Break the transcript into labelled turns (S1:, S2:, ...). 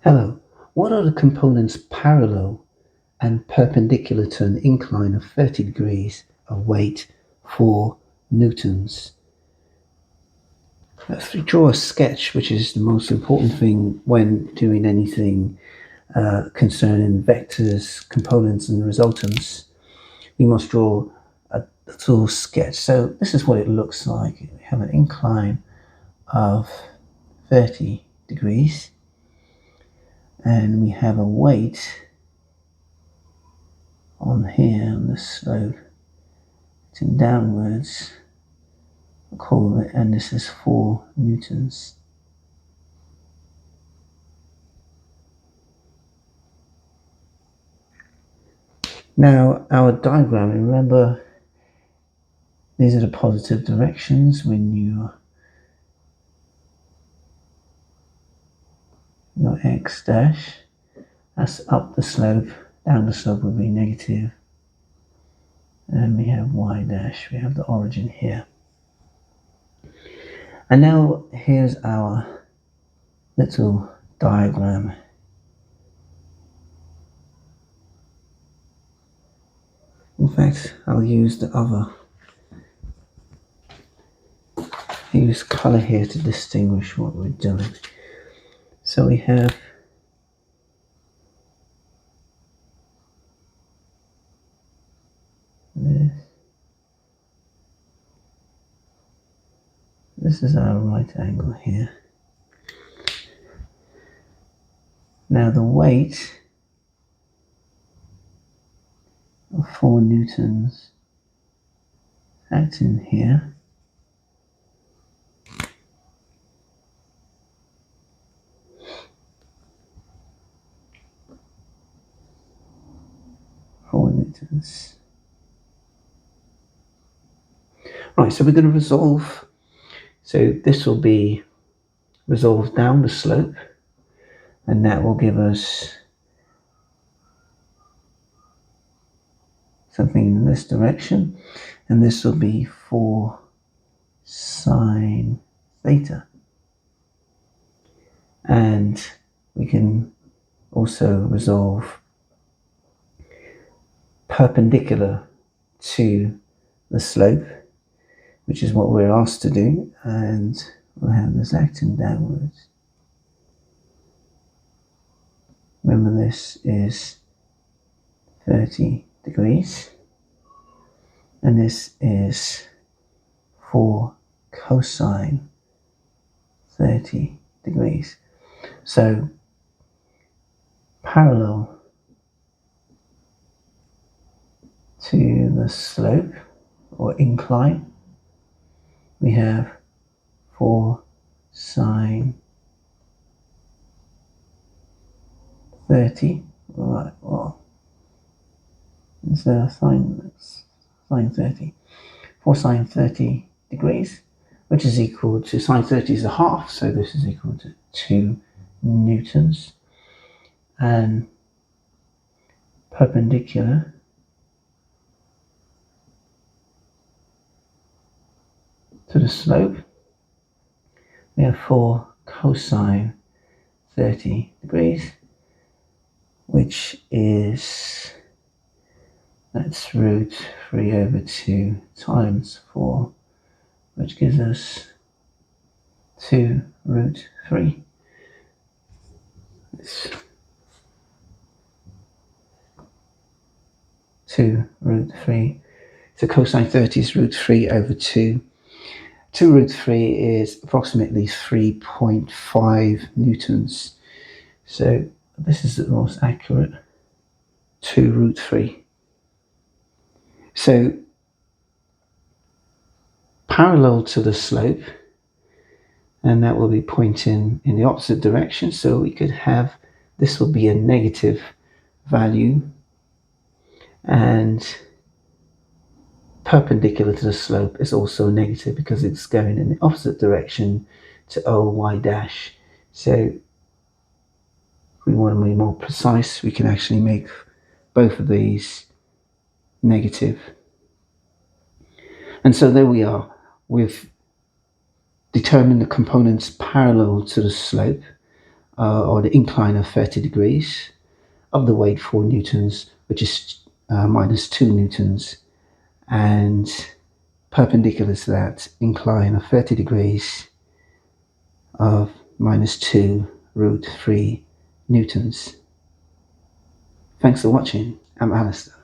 S1: Hello. What are the components parallel and perpendicular to an incline of 30 degrees of weight 4 newtons? Let's draw a sketch, which is the most important thing when doing anything concerning vectors, components and resultants. We must draw a little sketch. So this is what it looks like. We have an incline of 30 degrees and we have a weight on here on the slope, it's downwards, I'll call it, and this is 4 newtons. Now our diagram, remember these are the positive directions when your x dash, that's up the slope, down the slope would be negative, and we have y dash, we have the origin here. And now here's our little diagram. In fact, I'll use the other, use colour here to distinguish what we're doing. So we have this. This is our right angle here. Now the weight of 4 newtons acting here. Right, so we're going to resolve. So this will be resolved down the slope, and that will give us something in this direction, and this will be 4 sine theta. And we can also resolve perpendicular to the slope, which is what we're asked to do, and we'll have this acting downwards. Remember, this is 30 degrees, and this is 4 cosine 30 degrees. So parallel to the slope or incline, we have 4 sine 30. Right, well, instead of sine 30, 4 sine 30 degrees, which is equal to, sine 30 is a half, so this is equal to 2 newtons. And perpendicular to the slope, we have 4 cosine 30 degrees, which is, that's root 3 over 2 times 4, which gives us 2 root 3. It's 2 root 3. So cosine 30 is root 3 over 2. 2 root 3 is approximately 3.5 newtons. So this is the most accurate, 2 root 3. So parallel to the slope, and that will be pointing in the opposite direction. So we could have, this will be a negative value, and perpendicular to the slope is also negative because it's going in the opposite direction to OY dash. So if we want to be more precise, we can actually make both of these negative. And so there we are. We've determined the components parallel to the slope. or the incline of 30 degrees of the weight 4 newtons, which is minus 2 newtons, and perpendicular to that incline of 30 degrees of minus 2 root 3 newtons. Thanks for watching. I'm Alistair.